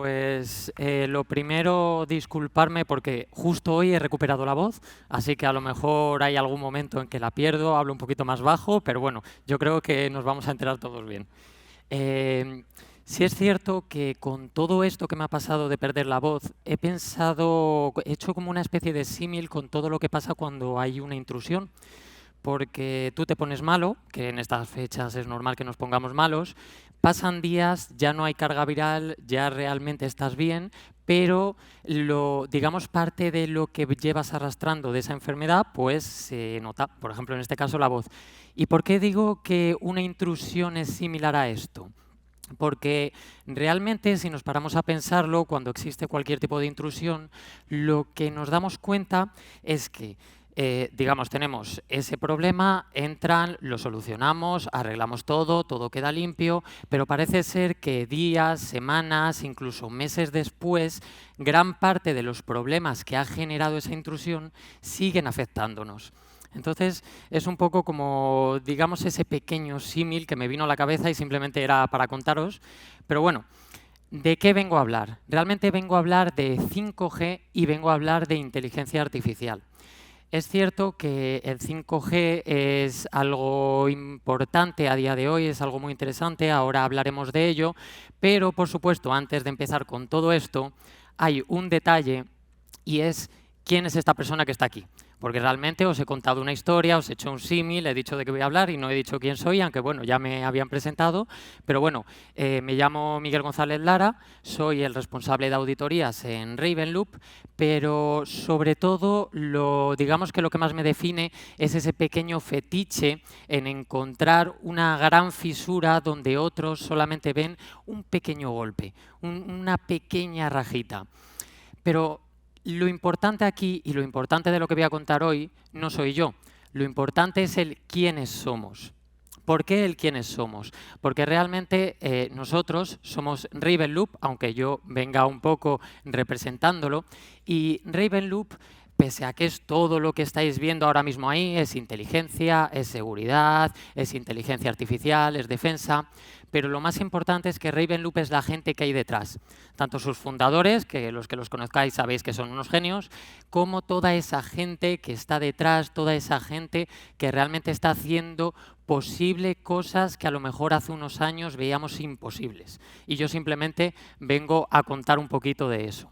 Pues lo primero, disculparme porque justo hoy he recuperado la voz, así que a lo mejor hay algún momento en que la pierdo, hablo un poquito más bajo, pero bueno, yo creo que nos vamos a enterar todos bien. Eh, sí es cierto que con todo esto que me ha pasado de perder la voz, he hecho como una especie de símil con todo lo que pasa cuando hay una intrusión, porque tú te pones malo, que en estas fechas es normal que nos pongamos malos, pasan días, ya no hay carga viral, ya realmente estás bien, pero digamos parte de lo que llevas arrastrando de esa enfermedad, pues se nota, por ejemplo en este caso la voz. ¿Y por qué digo que una intrusión es similar a esto? Porque realmente, si nos paramos a pensarlo, cuando existe cualquier tipo de intrusión, lo que nos damos cuenta es que, digamos, tenemos ese problema, entran, lo solucionamos, arreglamos todo, todo queda limpio, pero parece ser que días, semanas, incluso meses después, gran parte de los problemas que ha generado esa intrusión siguen afectándonos. Entonces, es un poco como, digamos, ese pequeño símil que me vino a la cabeza y simplemente era para contaros. Pero bueno, ¿de qué vengo a hablar? Realmente vengo a hablar de 5G y vengo a hablar de inteligencia artificial. Es cierto que el 5G es algo importante a día de hoy, es algo muy interesante, ahora hablaremos de ello, pero por supuesto, antes de empezar con todo esto, hay un detalle y es quién es esta persona que está aquí. Porque realmente os he contado una historia, os he hecho un símil, he dicho de qué voy a hablar y no he dicho quién soy, aunque bueno, ya me habían presentado. Pero bueno, me llamo Miguel González Lara, soy el responsable de auditorías en Ravenloop, pero sobre todo, digamos que lo que más me define es ese pequeño fetiche en encontrar una gran fisura donde otros solamente ven un pequeño golpe, una pequeña rajita. Pero lo importante aquí y lo importante de lo que voy a contar hoy no soy yo. Lo importante es el quiénes somos. ¿Por qué el quiénes somos? Porque realmente nosotros somos Ravenloop, aunque yo venga un poco representándolo, y Ravenloop, pese a que es todo lo que estáis viendo ahora mismo ahí, es inteligencia, es seguridad, es inteligencia artificial, es defensa, pero lo más importante es que Ravenloop es la gente que hay detrás, tanto sus fundadores, que los conozcáis sabéis que son unos genios, como toda esa gente que está detrás, toda esa gente que realmente está haciendo posible cosas que a lo mejor hace unos años veíamos imposibles. Y yo simplemente vengo a contar un poquito de eso.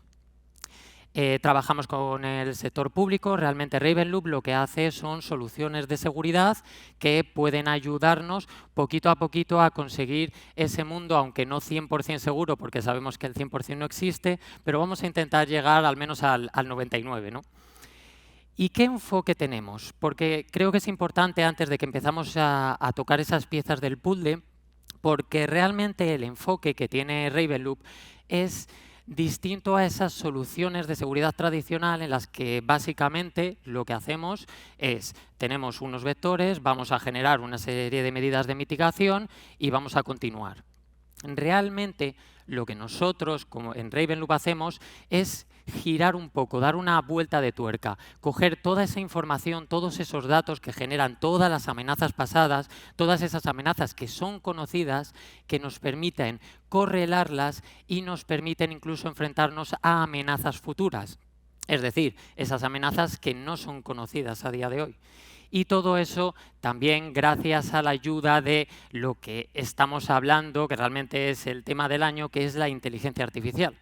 Trabajamos con el sector público, realmente Ravenloop lo que hace son soluciones de seguridad que pueden ayudarnos poquito a poquito a conseguir ese mundo, aunque no 100% seguro, porque sabemos que el 100% no existe, pero vamos a intentar llegar al menos al 99%, ¿no? ¿Y qué enfoque tenemos? Porque creo que es importante antes de que empezamos a tocar esas piezas del puzzle, porque realmente el enfoque que tiene Ravenloop es distinto a esas soluciones de seguridad tradicional en las que básicamente lo que hacemos es, tenemos unos vectores, vamos a generar una serie de medidas de mitigación y vamos a continuar. Realmente lo que nosotros como en Ravenloop hacemos es girar un poco, dar una vuelta de tuerca, coger toda esa información, todos esos datos que generan todas las amenazas pasadas, todas esas amenazas que son conocidas, que nos permiten correlarlas y nos permiten incluso enfrentarnos a amenazas futuras. Es decir, esas amenazas que no son conocidas a día de hoy. Y todo eso también gracias a la ayuda de lo que estamos hablando, que realmente es el tema del año, que es la inteligencia artificial.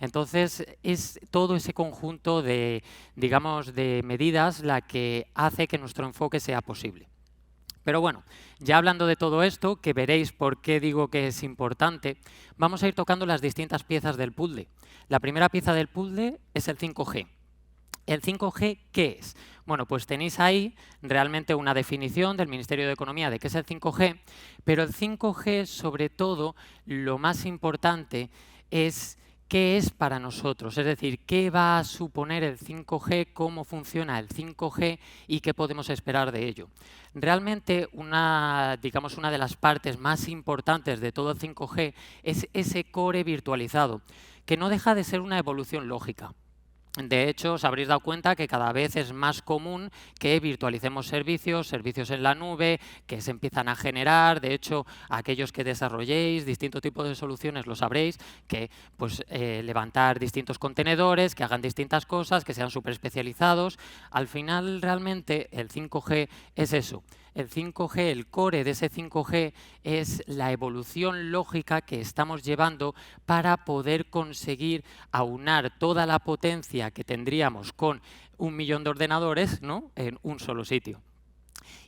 Entonces, es todo ese conjunto de, digamos, de medidas la que hace que nuestro enfoque sea posible. Pero bueno, ya hablando de todo esto, que veréis por qué digo que es importante, vamos a ir tocando las distintas piezas del puzzle. La primera pieza del puzzle es el 5G. ¿El 5G qué es? Bueno, pues tenéis ahí realmente una definición del Ministerio de Economía de qué es el 5G, pero el 5G, sobre todo, lo más importante es qué es para nosotros, es decir, qué va a suponer el 5G, cómo funciona el 5G y qué podemos esperar de ello. Realmente, digamos, una de las partes más importantes de todo el 5G es ese core virtualizado, que no deja de ser una evolución lógica. De hecho, os habréis dado cuenta que cada vez es más común que virtualicemos servicios en la nube, que se empiezan a generar. De hecho, aquellos que desarrolléis distintos tipos de soluciones lo sabréis, que pues, levantar distintos contenedores, que hagan distintas cosas, que sean súper especializados. Al final, realmente, el 5G es eso. El 5G, el core de ese 5G es la evolución lógica que estamos llevando para poder conseguir aunar toda la potencia que tendríamos con 1 millón de ordenadores, ¿no?, en un solo sitio.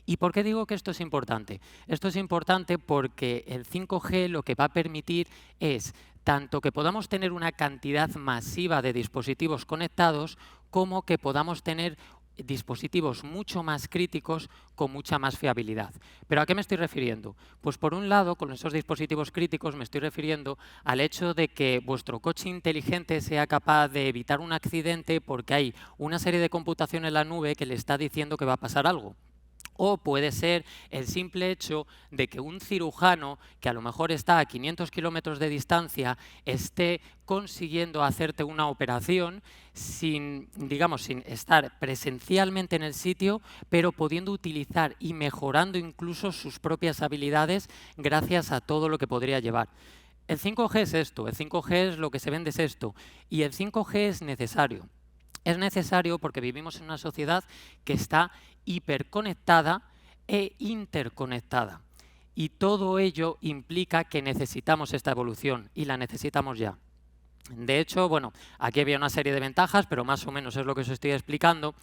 ¿Y por qué digo que esto es importante? Esto es importante porque el 5G lo que va a permitir es tanto que podamos tener una cantidad masiva de dispositivos conectados como que podamos tener dispositivos mucho más críticos con mucha más fiabilidad. ¿Pero a qué me estoy refiriendo? Pues por un lado, con esos dispositivos críticos me estoy refiriendo al hecho de que vuestro coche inteligente sea capaz de evitar un accidente porque hay una serie de computación en la nube que le está diciendo que va a pasar algo. O puede ser el simple hecho de que un cirujano que a lo mejor está a 500 kilómetros de distancia esté consiguiendo hacerte una operación sin, digamos, sin estar presencialmente en el sitio, pero pudiendo utilizar y mejorando incluso sus propias habilidades gracias a todo lo que podría llevar. El 5G es esto, el 5G es lo que se vende es esto, y el 5G es necesario. Es necesario porque vivimos en una sociedad que está hiperconectada e interconectada. Y todo ello implica que necesitamos esta evolución y la necesitamos ya. De hecho, bueno, aquí había una serie de ventajas, pero más o menos es lo que os estoy explicando.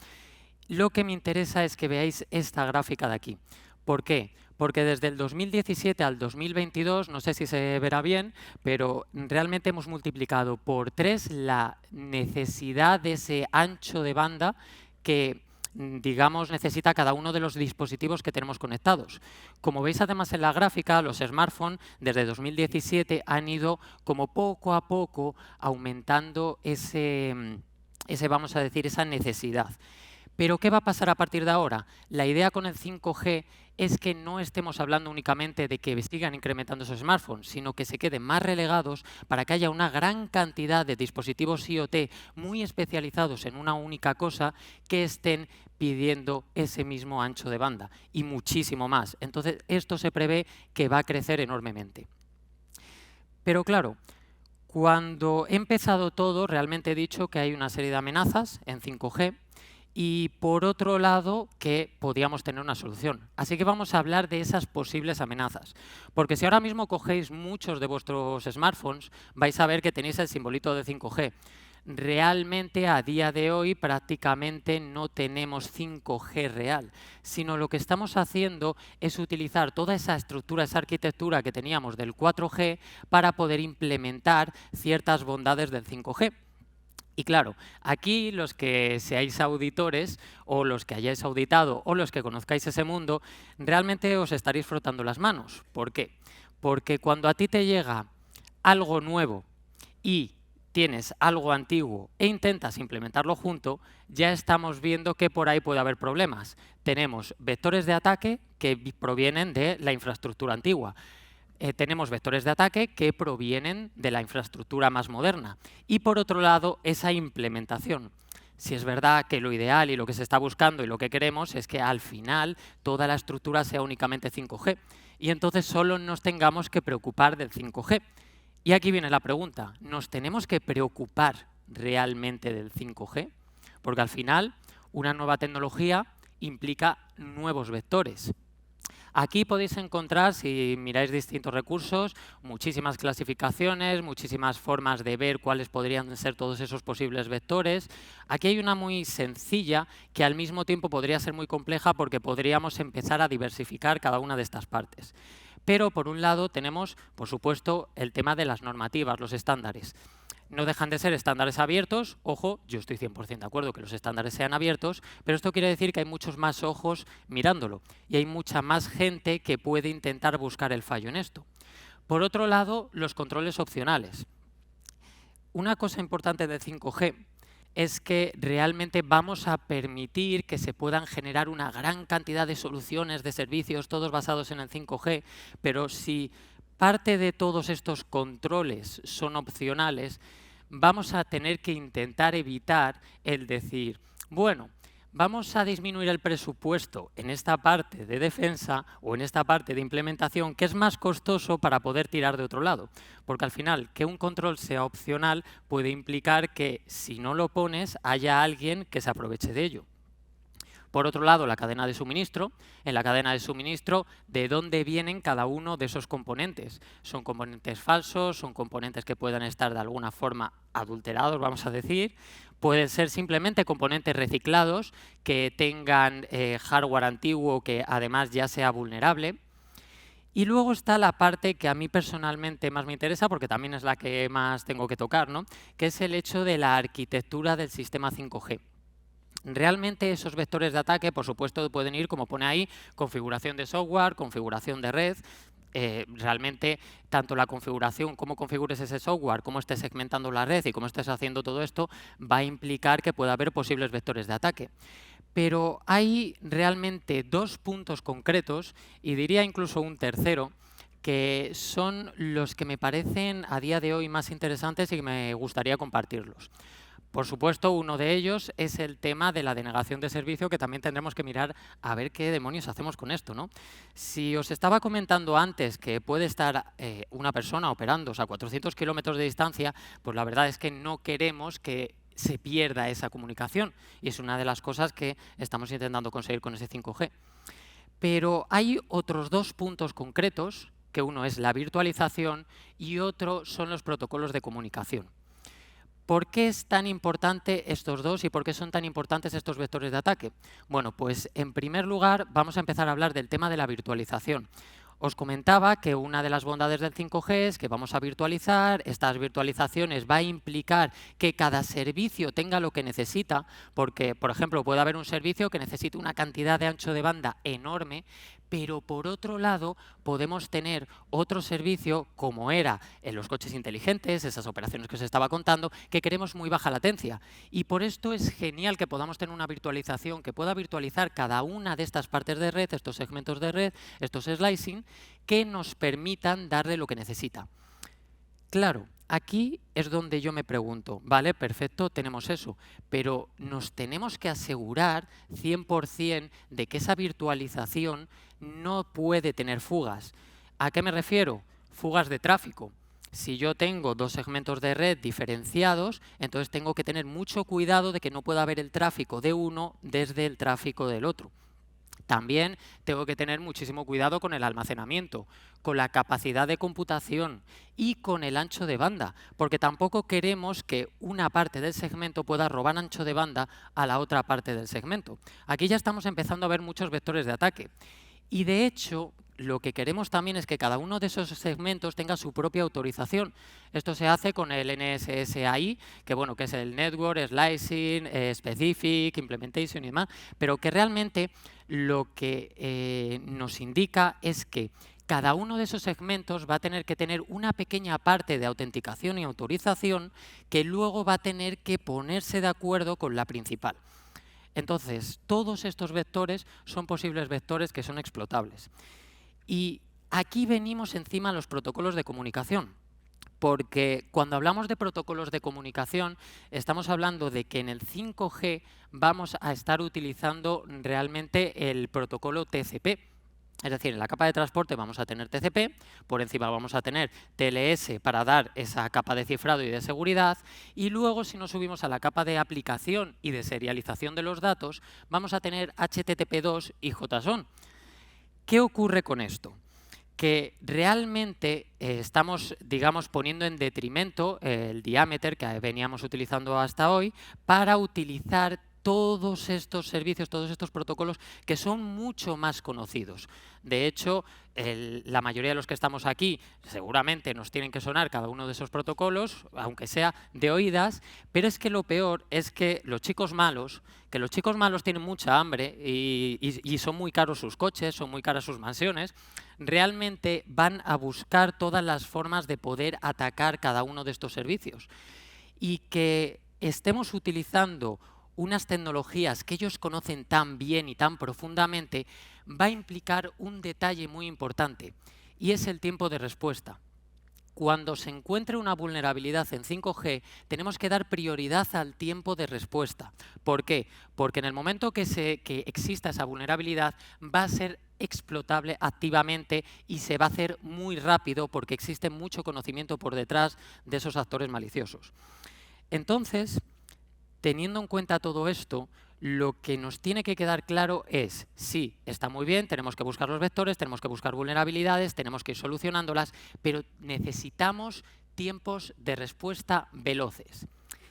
Lo que me interesa es que veáis esta gráfica de aquí. ¿Por qué? Porque desde el 2017 al 2022, no sé si se verá bien, pero realmente hemos multiplicado por 3 la necesidad de ese ancho de banda que, digamos, necesita cada uno de los dispositivos que tenemos conectados. Como veis además en la gráfica, los smartphones desde 2017 han ido como poco a poco aumentando vamos a decir, esa necesidad. Pero ¿qué va a pasar a partir de ahora? La idea con el 5G es que no estemos hablando únicamente de que sigan incrementando esos smartphones, sino que se queden más relegados para que haya una gran cantidad de dispositivos IoT muy especializados en una única cosa que estén pidiendo ese mismo ancho de banda y muchísimo más. Entonces, esto se prevé que va a crecer enormemente. Pero claro, cuando he empezado todo, realmente he dicho que hay una serie de amenazas en 5G, y por otro lado que podíamos tener una solución. Así que vamos a hablar de esas posibles amenazas. Porque si ahora mismo cogéis muchos de vuestros smartphones, vais a ver que tenéis el simbolito de 5G. Realmente a día de hoy prácticamente no tenemos 5G real, sino lo que estamos haciendo es utilizar toda esa estructura, esa arquitectura que teníamos del 4G para poder implementar ciertas bondades del 5G. Y claro, aquí los que seáis auditores o los que hayáis auditado o los que conozcáis ese mundo, realmente os estaréis frotando las manos. ¿Por qué? Porque cuando a ti te llega algo nuevo y tienes algo antiguo e intentas implementarlo junto, ya estamos viendo que por ahí puede haber problemas. Tenemos vectores de ataque que provienen de la infraestructura antigua. Tenemos vectores de ataque que provienen de la infraestructura más moderna. Y por otro lado, esa implementación. Si es verdad que lo ideal y lo que se está buscando y lo que queremos es que al final toda la estructura sea únicamente 5G. Y entonces solo nos tengamos que preocupar del 5G. Y aquí viene la pregunta, ¿nos tenemos que preocupar realmente del 5G? Porque al final una nueva tecnología implica nuevos vectores. Aquí podéis encontrar, si miráis distintos recursos, muchísimas clasificaciones, muchísimas formas de ver cuáles podrían ser todos esos posibles vectores. Aquí hay una muy sencilla que al mismo tiempo podría ser muy compleja porque podríamos empezar a diversificar cada una de estas partes. Pero por un lado tenemos, por supuesto, el tema de las normativas, los estándares. No dejan de ser estándares abiertos, ojo, yo estoy 100% de acuerdo que los estándares sean abiertos, pero esto quiere decir que hay muchos más ojos mirándolo y hay mucha más gente que puede intentar buscar el fallo en esto. Por otro lado, los controles opcionales. Una cosa importante del 5G es que realmente vamos a permitir que se puedan generar una gran cantidad de soluciones, de servicios, todos basados en el 5G, pero si parte de todos estos controles son opcionales, vamos a tener que intentar evitar el decir, bueno, vamos a disminuir el presupuesto en esta parte de defensa o en esta parte de implementación que es más costoso para poder tirar de otro lado. Porque al final, que un control sea opcional puede implicar que si no lo pones haya alguien que se aproveche de ello. Por otro lado, la cadena de suministro. En la cadena de suministro, ¿de dónde vienen cada uno de esos componentes? ¿Son componentes falsos? ¿Son componentes que puedan estar de alguna forma adulterados, vamos a decir? Pueden ser simplemente componentes reciclados que tengan hardware antiguo que además ya sea vulnerable. Y luego está la parte que a mí personalmente más me interesa, porque también es la que más tengo que tocar, ¿no? Que es el hecho de la arquitectura del sistema 5G. Realmente esos vectores de ataque, por supuesto, pueden ir, como pone ahí, configuración de software, configuración de red. Realmente, tanto la configuración, cómo configures ese software, cómo estés segmentando la red y cómo estés haciendo todo esto, va a implicar que pueda haber posibles vectores de ataque. Pero hay realmente dos puntos concretos, y diría incluso un tercero, que son los que me parecen a día de hoy más interesantes y que me gustaría compartirlos. Por supuesto, uno de ellos es el tema de la denegación de servicio, que también tendremos que mirar a ver qué demonios hacemos con esto, ¿no? Si os estaba comentando antes que puede estar una persona operando a 400 kilómetros de distancia, pues la verdad es que no queremos que se pierda esa comunicación, y es una de las cosas que estamos intentando conseguir con ese 5G. Pero hay otros dos puntos concretos, que uno es la virtualización y otro son los protocolos de comunicación. ¿Por qué es tan importante estos dos y por qué son tan importantes estos vectores de ataque? Bueno, pues en primer lugar vamos a empezar a hablar del tema de la virtualización. Os comentaba que una de las bondades del 5G es que vamos a virtualizar. Estas virtualizaciones va a implicar que cada servicio tenga lo que necesita, porque, por ejemplo, puede haber un servicio que necesite una cantidad de ancho de banda enorme, pero por otro lado podemos tener otro servicio, como era en los coches inteligentes, esas operaciones que os estaba contando, que queremos muy baja latencia. Y por esto es genial que podamos tener una virtualización que pueda virtualizar cada una de estas partes de red, estos segmentos de red, estos slicing, que nos permitan darle lo que necesita. Claro, aquí es donde yo me pregunto, vale, perfecto, tenemos eso, pero nos tenemos que asegurar 100% de que esa virtualización no puede tener fugas. ¿A qué me refiero? Fugas de tráfico. Si yo tengo dos segmentos de red diferenciados, entonces tengo que tener mucho cuidado de que no pueda haber el tráfico de uno desde el tráfico del otro. También tengo que tener muchísimo cuidado con el almacenamiento, con la capacidad de computación y con el ancho de banda, porque tampoco queremos que una parte del segmento pueda robar ancho de banda a la otra parte del segmento. Aquí ya estamos empezando a ver muchos vectores de ataque. Y de hecho, lo que queremos también es que cada uno de esos segmentos tenga su propia autorización. Esto se hace con el NSSAI, que bueno, que es el Network, Slicing, Specific, Implementation y demás, pero que realmente lo que nos indica es que cada uno de esos segmentos va a tener que tener una pequeña parte de autenticación y autorización que luego va a tener que ponerse de acuerdo con la principal. Entonces, todos estos vectores son posibles vectores que son explotables. Y aquí venimos encima a los protocolos de comunicación, porque cuando hablamos de protocolos de comunicación estamos hablando de que en el 5G vamos a estar utilizando realmente el protocolo TCP. Es decir, en la capa de transporte vamos a tener TCP, por encima vamos a tener TLS para dar esa capa de cifrado y de seguridad, y luego si nos subimos a la capa de aplicación y de serialización de los datos, vamos a tener HTTP2 y JSON. ¿Qué ocurre con esto? Que realmente estamos, digamos, poniendo en detrimento el diámetro que veníamos utilizando hasta hoy para utilizar todos estos servicios, todos estos protocolos que son mucho más conocidos. De hecho, la mayoría de los que estamos aquí seguramente nos tienen que sonar cada uno de esos protocolos, aunque sea de oídas, pero es que lo peor es que los chicos malos tienen mucha hambre y son muy caros sus coches, son muy caras sus mansiones, realmente van a buscar todas las formas de poder atacar cada uno de estos servicios. Y que estemos utilizando unas tecnologías que ellos conocen tan bien y tan profundamente, va a implicar un detalle muy importante, y es el tiempo de respuesta. cuando se encuentre una vulnerabilidad en 5G, tenemos que dar prioridad al tiempo de respuesta. ¿Por qué? Porque en el momento que exista esa vulnerabilidad, va a ser explotable activamente y se va a hacer muy rápido porque existe mucho conocimiento por detrás de esos actores maliciosos. Entonces, teniendo en cuenta todo esto, lo que nos tiene que quedar claro es, sí, está muy bien, tenemos que buscar los vectores, tenemos que buscar vulnerabilidades, tenemos que ir solucionándolas, pero necesitamos tiempos de respuesta veloces.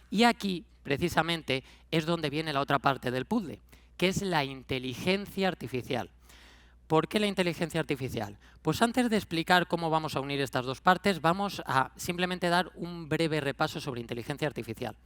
Y aquí, precisamente, es donde viene la otra parte del puzzle, que es la inteligencia artificial. ¿Por qué la inteligencia artificial? Pues antes de explicar cómo vamos a unir estas dos partes, vamos a simplemente dar un breve repaso sobre inteligencia artificial.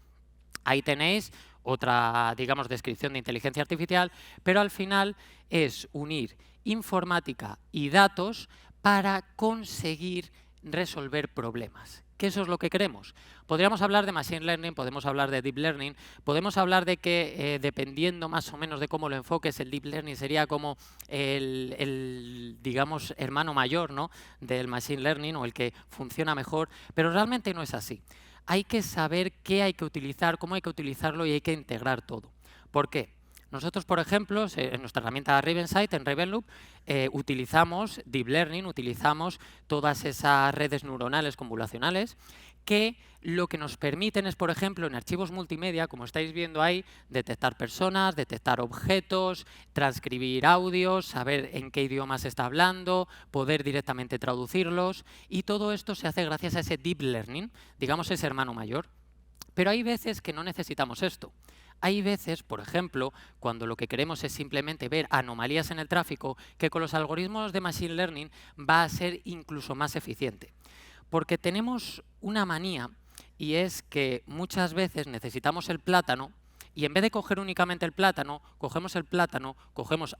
Ahí tenéis otra, digamos, descripción de inteligencia artificial, pero al final es unir informática y datos para conseguir resolver problemas. ¿Que eso es lo que queremos? Podríamos hablar de Machine Learning, podemos hablar de Deep Learning, podemos hablar de que, dependiendo más o menos de cómo lo enfoques, el Deep Learning sería como digamos, hermano mayor, ¿no?, del Machine Learning o el que funciona mejor, pero realmente no es así. Hay que saber qué hay que utilizar, cómo hay que utilizarlo y hay que integrar todo. ¿Por qué? Nosotros, por ejemplo, en nuestra herramienta Ravensight, en Ravenloop, utilizamos Deep Learning, utilizamos todas esas redes neuronales convolucionales que lo que nos permiten es, por ejemplo, en archivos multimedia, como estáis viendo ahí, detectar personas, detectar objetos, transcribir audios, saber en qué idioma se está hablando, poder directamente traducirlos, y todo esto se hace gracias a ese Deep Learning, digamos ese hermano mayor. Pero hay veces que no necesitamos esto. Hay veces, por ejemplo, cuando lo que queremos es simplemente ver anomalías en el tráfico, que con los algoritmos de Machine Learning va a ser incluso más eficiente. Porque tenemos una manía, y es que muchas veces necesitamos el plátano, y en vez de coger únicamente el plátano, cogemos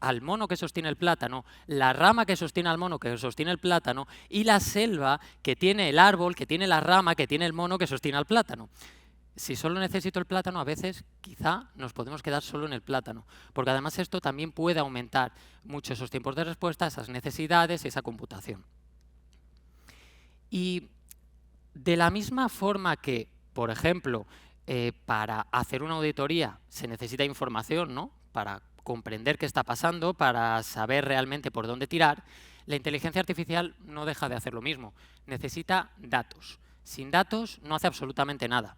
al mono que sostiene el plátano, la rama que sostiene al mono que sostiene el plátano, y la selva que tiene el árbol, que tiene la rama, que tiene el mono que sostiene al plátano. Si solo necesito el plátano, a veces quizá nos podemos quedar solo en el plátano, porque además esto también puede aumentar mucho esos tiempos de respuesta, esas necesidades y esa computación. Y de la misma forma que, por ejemplo, para hacer una auditoría se necesita información, ¿no?, para comprender qué está pasando, para saber realmente por dónde tirar, la inteligencia artificial no deja de hacer lo mismo. Necesita datos. Sin datos no hace absolutamente nada.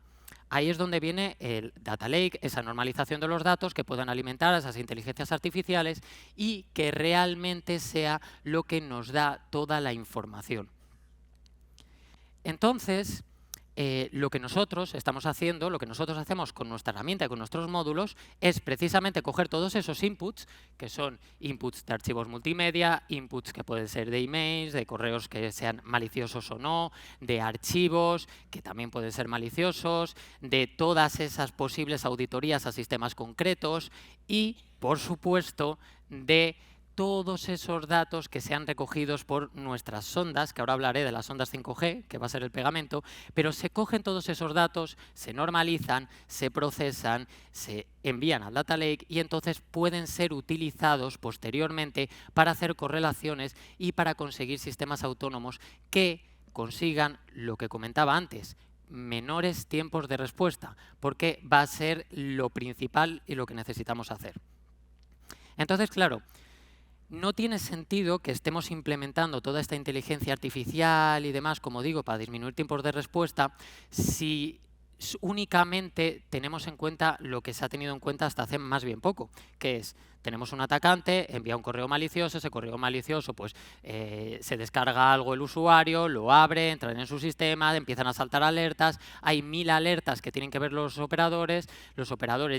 Ahí es donde viene el Data Lake, esa normalización de los datos que puedan alimentar a esas inteligencias artificiales y que realmente sea lo que nos da toda la información. Entonces, lo que nosotros estamos haciendo, lo que nosotros hacemos con nuestra herramienta y con nuestros módulos es precisamente coger todos esos inputs, que son inputs de archivos multimedia, inputs que pueden ser de emails, de correos que sean maliciosos o no, de archivos que también pueden ser maliciosos, de todas esas posibles auditorías a sistemas concretos y, por supuesto, de todos esos datos que sean recogidos por nuestras sondas, que ahora hablaré de las sondas 5G, que va a ser el pegamento, pero se cogen todos esos datos, se normalizan, se procesan, se envían al Data Lake y entonces pueden ser utilizados posteriormente para hacer correlaciones y para conseguir sistemas autónomos que consigan lo que comentaba antes, menores tiempos de respuesta, porque va a ser lo principal y lo que necesitamos hacer. Entonces, claro, no tiene sentido que estemos implementando toda esta inteligencia artificial y demás, como digo, para disminuir tiempos de respuesta, si únicamente tenemos en cuenta lo que se ha tenido en cuenta hasta hace más bien poco, que es, tenemos un atacante, envía un correo malicioso, ese correo malicioso pues se descarga algo el usuario, lo abre, entra en su sistema, empiezan a saltar alertas, hay 1000 alertas que tienen que ver los operadores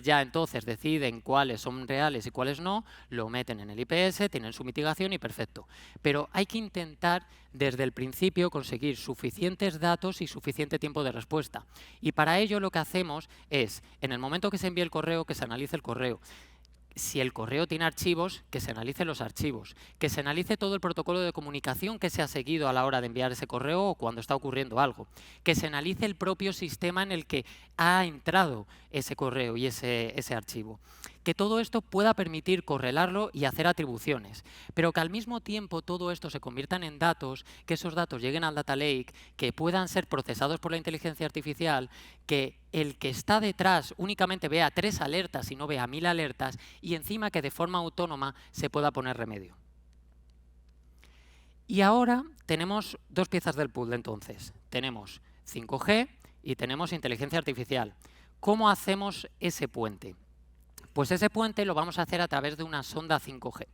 ya entonces deciden cuáles son reales y cuáles no, lo meten en el IPS, tienen su mitigación y perfecto. Pero hay que intentar desde el principio conseguir suficientes datos y suficiente tiempo de respuesta. Y para ello lo que hacemos es, en el momento que se envíe el correo, que se analice el correo. Si el correo tiene archivos, que se analicen los archivos, que se analice todo el protocolo de comunicación que se ha seguido a la hora de enviar ese correo o cuando está ocurriendo algo, que se analice el propio sistema en el que ha entrado ese correo y ese archivo, que todo esto pueda permitir correlarlo y hacer atribuciones, pero que al mismo tiempo todo esto se conviertan en datos, que esos datos lleguen al data lake, que puedan ser procesados por la inteligencia artificial, que el que está detrás únicamente vea 3 alertas y no vea 1000 alertas, y encima que de forma autónoma se pueda poner remedio. Y ahora tenemos 2 piezas del puzzle entonces. Tenemos 5G y tenemos inteligencia artificial. ¿Cómo hacemos ese puente? Pues ese puente lo vamos a hacer a través de una sonda 5G.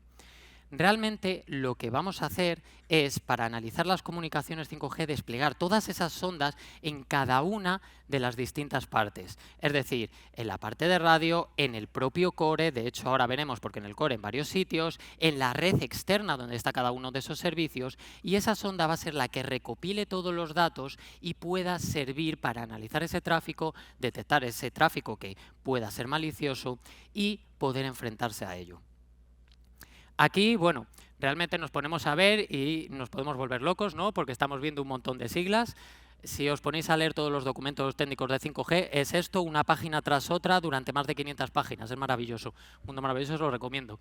Realmente lo que vamos a hacer es, para analizar las comunicaciones 5G, desplegar todas esas sondas en cada una de las distintas partes. Es decir, en la parte de radio, en el propio core, de hecho ahora veremos porque en el core en varios sitios, en la red externa donde está cada uno de esos servicios, y esa sonda va a ser la que recopile todos los datos y pueda servir para analizar ese tráfico, detectar ese tráfico que pueda ser malicioso y poder enfrentarse a ello. Aquí, bueno, realmente nos ponemos a ver y nos podemos volver locos, ¿no? Porque estamos viendo un montón de siglas. Si os ponéis a leer todos los documentos técnicos de 5G, es esto, una página tras otra, durante más de 500 páginas. Es maravilloso. Mundo maravilloso, os lo recomiendo.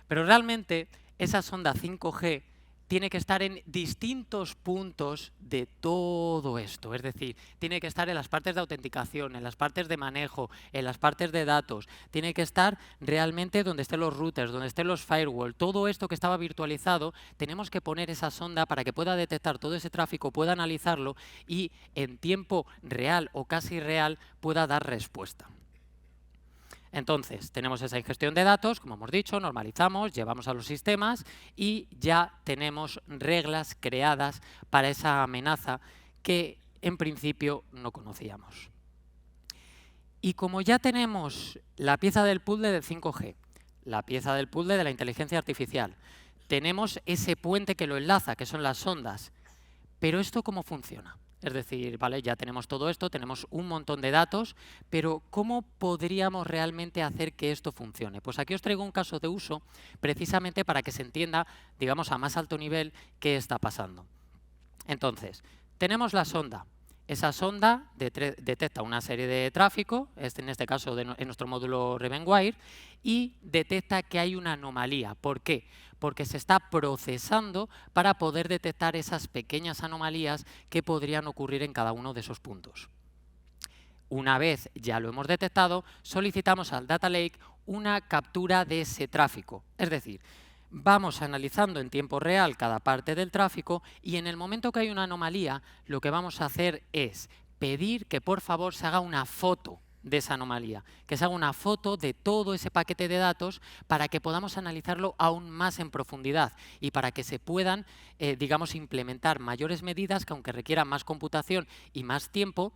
Pero realmente, esa sonda 5G tiene que estar en distintos puntos de todo esto. Es decir, tiene que estar en las partes de autenticación, en las partes de manejo, en las partes de datos. Tiene que estar realmente donde estén los routers, donde estén los firewall. Todo esto que estaba virtualizado, tenemos que poner esa sonda para que pueda detectar todo ese tráfico, pueda analizarlo y en tiempo real o casi real pueda dar respuesta. Entonces, tenemos esa ingestión de datos, como hemos dicho, normalizamos, llevamos a los sistemas y ya tenemos reglas creadas para esa amenaza que en principio no conocíamos. Y como ya tenemos la pieza del puzzle del 5G, la pieza del puzzle de la inteligencia artificial, tenemos ese puente que lo enlaza, que son las sondas. Pero ¿esto cómo funciona? Es decir, vale, ya tenemos todo esto, tenemos un montón de datos, pero ¿cómo podríamos realmente hacer que esto funcione? Pues aquí os traigo un caso de uso precisamente para que se entienda, digamos, a más alto nivel qué está pasando. Entonces, tenemos la sonda. Esa sonda detecta una serie de tráfico, en este caso en nuestro módulo Ravenwire, y detecta que hay una anomalía. ¿Por qué? Porque se está procesando para poder detectar esas pequeñas anomalías que podrían ocurrir en cada uno de esos puntos. Una vez ya lo hemos detectado, solicitamos al Data Lake una captura de ese tráfico. Es decir, vamos analizando en tiempo real cada parte del tráfico y en el momento que hay una anomalía, lo que vamos a hacer es pedir que por favor se haga una foto de esa anomalía, que se haga una foto de todo ese paquete de datos para que podamos analizarlo aún más en profundidad y para que se puedan, digamos, implementar mayores medidas que, aunque requieran más computación y más tiempo,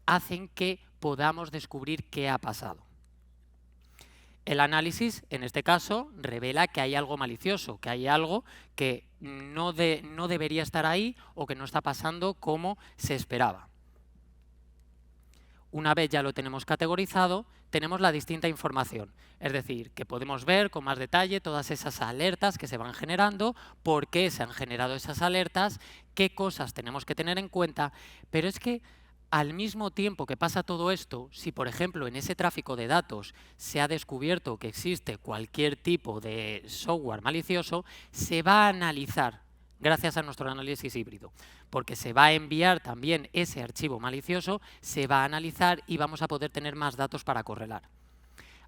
hacen que podamos descubrir qué ha pasado. El análisis, en este caso, revela que hay algo malicioso, que hay algo que no debería estar ahí o que no está pasando como se esperaba. Una vez ya lo tenemos categorizado, tenemos la distinta información. Es decir, que podemos ver con más detalle todas esas alertas que se van generando, por qué se han generado esas alertas, qué cosas tenemos que tener en cuenta, pero es que al mismo tiempo que pasa todo esto, si por ejemplo en ese tráfico de datos se ha descubierto que existe cualquier tipo de software malicioso, se va a analizar gracias a nuestro análisis híbrido, porque se va a enviar también ese archivo malicioso, se va a analizar y vamos a poder tener más datos para correlar.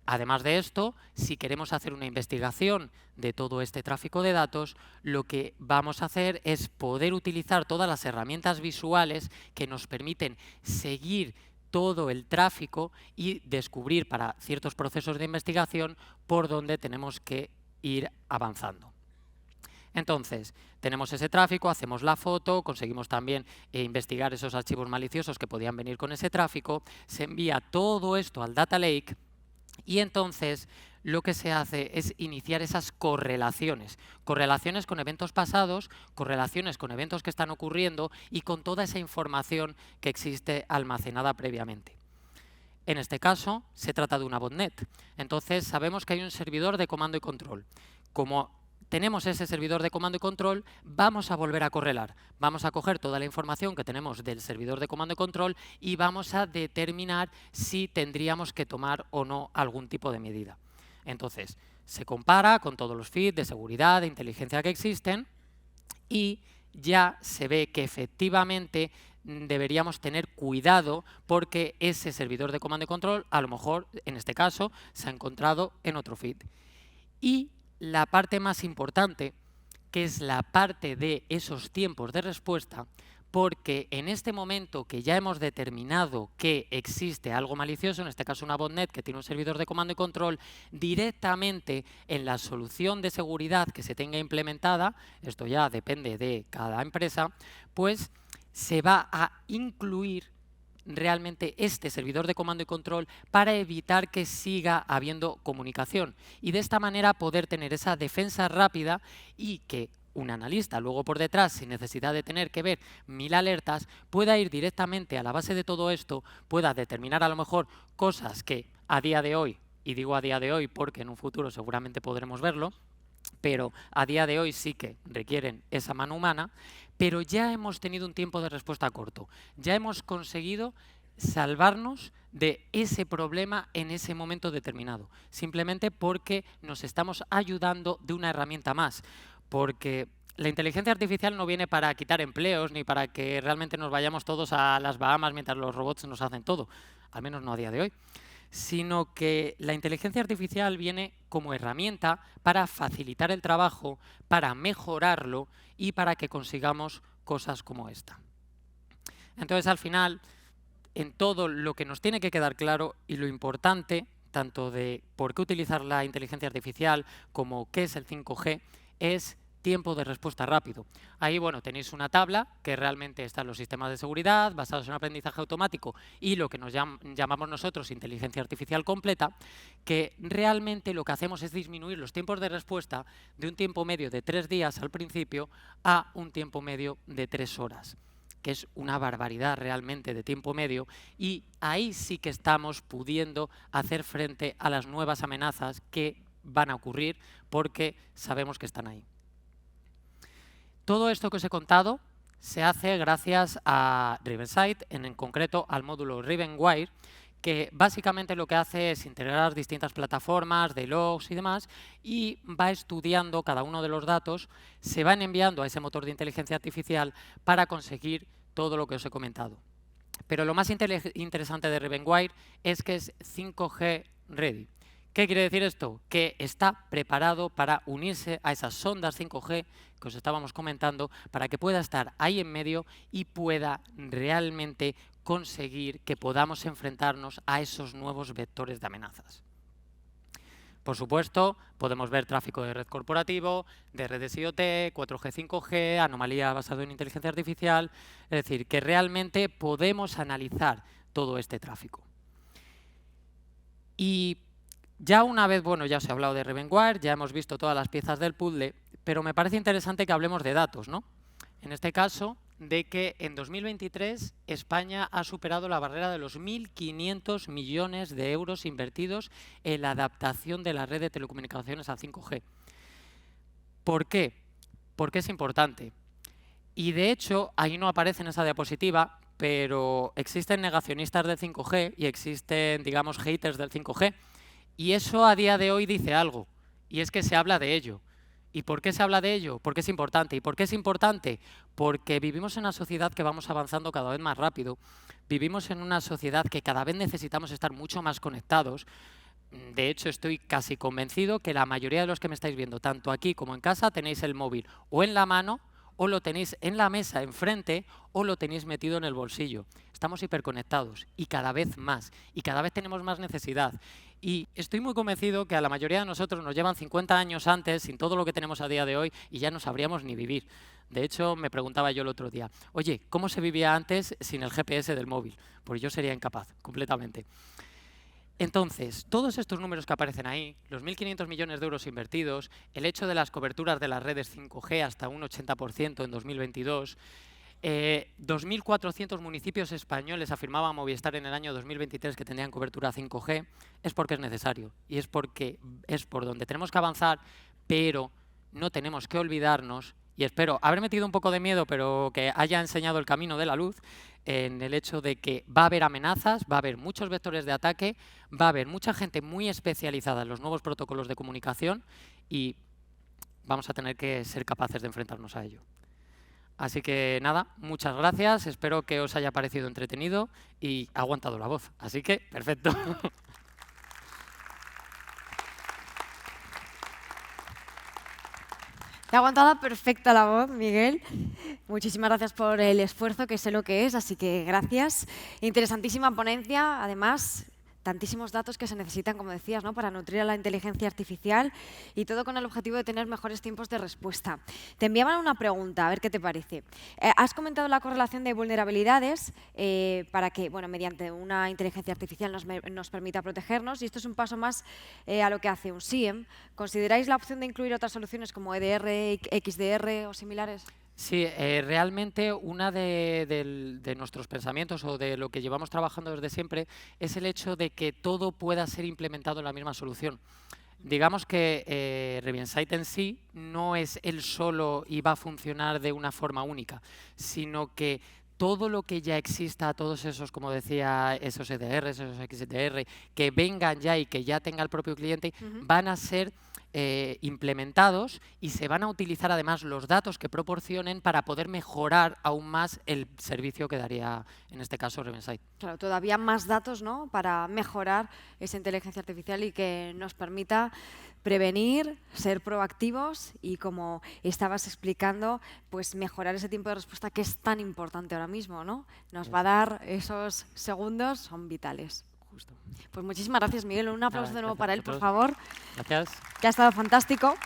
Además de esto, si queremos hacer una investigación de todo este tráfico de datos, lo que vamos a hacer es poder utilizar todas las herramientas visuales que nos permiten seguir todo el tráfico y descubrir para ciertos procesos de investigación por dónde tenemos que ir avanzando. Entonces, tenemos ese tráfico, hacemos la foto, conseguimos también investigar esos archivos maliciosos que podían venir con ese tráfico, se envía todo esto al Data Lake y entonces lo que se hace es iniciar esas correlaciones. Correlaciones con eventos pasados, correlaciones con eventos que están ocurriendo y con toda esa información que existe almacenada previamente. En este caso, se trata de una botnet. Entonces, sabemos que hay un servidor de comando y control. Como tenemos ese servidor de comando y control, vamos a volver a correlar. Vamos a coger toda la información que tenemos del servidor de comando y control y vamos a determinar si tendríamos que tomar o no algún tipo de medida. Entonces, se compara con todos los feeds de seguridad, de inteligencia que existen y ya se ve que efectivamente deberíamos tener cuidado porque ese servidor de comando y control, a lo mejor, en este caso, se ha encontrado en otro feed. Y la parte más importante, que es la parte de esos tiempos de respuesta, porque en este momento que ya hemos determinado que existe algo malicioso, en este caso una botnet que tiene un servidor de comando y control, directamente en la solución de seguridad que se tenga implementada, esto ya depende de cada empresa, pues se va a incluir realmente este servidor de comando y control para evitar que siga habiendo comunicación y de esta manera poder tener esa defensa rápida y que un analista luego por detrás, sin necesidad de tener que ver 1000 alertas, pueda ir directamente a la base de todo esto, pueda determinar a lo mejor cosas que a día de hoy, y digo a día de hoy porque en un futuro seguramente podremos verlo, pero a día de hoy sí que requieren esa mano humana, pero ya hemos tenido un tiempo de respuesta corto, ya hemos conseguido salvarnos de ese problema en ese momento determinado, simplemente porque nos estamos ayudando de una herramienta más, porque la inteligencia artificial no viene para quitar empleos ni para que realmente nos vayamos todos a las Bahamas mientras los robots nos hacen todo, al menos no a día de hoy, sino que la inteligencia artificial viene como herramienta para facilitar el trabajo, para mejorarlo y para que consigamos cosas como esta. Entonces, al final, en todo lo que nos tiene que quedar claro y lo importante, tanto de por qué utilizar la inteligencia artificial como qué es el 5G, es tiempo de respuesta rápido. Ahí, bueno, tenéis una tabla que realmente están los sistemas de seguridad basados en aprendizaje automático y lo que nos llamamos nosotros inteligencia artificial completa, que realmente lo que hacemos es disminuir los tiempos de respuesta de un tiempo medio de 3 días al principio a un tiempo medio de 3 horas, que es una barbaridad realmente de tiempo medio, y ahí sí que estamos pudiendo hacer frente a las nuevas amenazas que van a ocurrir porque sabemos que están ahí. Todo esto que os he contado se hace gracias a Rivensight, en concreto al módulo Rivenwire, que básicamente lo que hace es integrar distintas plataformas de logs y demás y va estudiando cada uno de los datos, se van enviando a ese motor de inteligencia artificial para conseguir todo lo que os he comentado. Pero lo más interesante de Rivenwire es que es 5G ready. ¿Qué quiere decir esto? Que está preparado para unirse a esas sondas 5G que os estábamos comentando, para que pueda estar ahí en medio y pueda realmente conseguir que podamos enfrentarnos a esos nuevos vectores de amenazas. Por supuesto, podemos ver tráfico de red corporativo, de redes IoT, 4G, 5G, anomalía basada en inteligencia artificial, es decir, que realmente podemos analizar todo este tráfico. Y ya una vez, bueno, ya os he hablado de Rivenwire, ya hemos visto todas las piezas del puzzle, pero me parece interesante que hablemos de datos, ¿no? En este caso, de que en 2023 España ha superado la barrera de los 1.500 millones de euros invertidos en la adaptación de la red de telecomunicaciones al 5G. ¿Por qué? Porque es importante. Y de hecho, ahí no aparece en esa diapositiva, pero existen negacionistas del 5G y existen, digamos, haters del 5G. Y eso a día de hoy dice algo, y es que se habla de ello. ¿Y por qué se habla de ello? Porque es importante. ¿Y por qué es importante? Porque vivimos en una sociedad que vamos avanzando cada vez más rápido. Vivimos en una sociedad que cada vez necesitamos estar mucho más conectados. De hecho, estoy casi convencido que la mayoría de los que me estáis viendo, tanto aquí como en casa, tenéis el móvil o en la mano, o lo tenéis en la mesa enfrente, o lo tenéis metido en el bolsillo. Estamos hiperconectados y cada vez más, y cada vez tenemos más necesidad. Y estoy muy convencido que a la mayoría de nosotros nos llevan 50 años antes, sin todo lo que tenemos a día de hoy, y ya no sabríamos ni vivir. De hecho, me preguntaba yo el otro día, oye, ¿cómo se vivía antes sin el GPS del móvil? Pues yo sería incapaz, completamente. Entonces, todos estos números que aparecen ahí, los 1.500 millones de euros invertidos, el hecho de las coberturas de las redes 5G hasta un 80% en 2022, 2.400 municipios españoles afirmaba Movistar en el año 2023 que tendrían cobertura 5G, es porque es necesario y es porque es por donde tenemos que avanzar, pero no tenemos que olvidarnos y espero haber metido un poco de miedo, pero que haya enseñado el camino de la luz, en el hecho de que va a haber amenazas, va a haber muchos vectores de ataque, va a haber mucha gente muy especializada en los nuevos protocolos de comunicación y vamos a tener que ser capaces de enfrentarnos a ello. Así que nada, muchas gracias, espero que os haya parecido entretenido y ha aguantado la voz, así que perfecto. Te ha aguantado perfecta la voz, Miguel. Muchísimas gracias por el esfuerzo, que sé lo que es, así que gracias. Interesantísima ponencia, además, tantísimos datos que se necesitan, como decías, ¿no?, para nutrir a la inteligencia artificial y todo con el objetivo de tener mejores tiempos de respuesta. Te enviaban una pregunta, a ver qué te parece. Has comentado la correlación de vulnerabilidades para que, bueno, mediante una inteligencia artificial nos permita protegernos, y esto es un paso más a lo que hace un SIEM. ¿Consideráis la opción de incluir otras soluciones como EDR, XDR o similares? Sí, realmente uno de nuestros pensamientos o de lo que llevamos trabajando desde siempre es el hecho de que todo pueda ser implementado en la misma solución. Digamos que Reviensight en sí no es él solo y va a funcionar de una forma única, sino que todo lo que ya exista, todos esos, como decía, esos EDRs, esos XDR, que vengan ya y que ya tenga el propio cliente, van a ser implementados y se van a utilizar además los datos que proporcionen para poder mejorar aún más el servicio que daría, en este caso, Reviensight. Claro, todavía más datos, ¿no?, para mejorar esa inteligencia artificial y que nos permita prevenir, ser proactivos y, como estabas explicando, pues mejorar ese tiempo de respuesta que es tan importante ahora mismo, ¿no? Nos va a dar esos segundos, son vitales. Justo. Pues muchísimas gracias, Miguel. Un aplauso de nuevo para él, por vosotros. favor. Gracias. Que ha estado fantástico.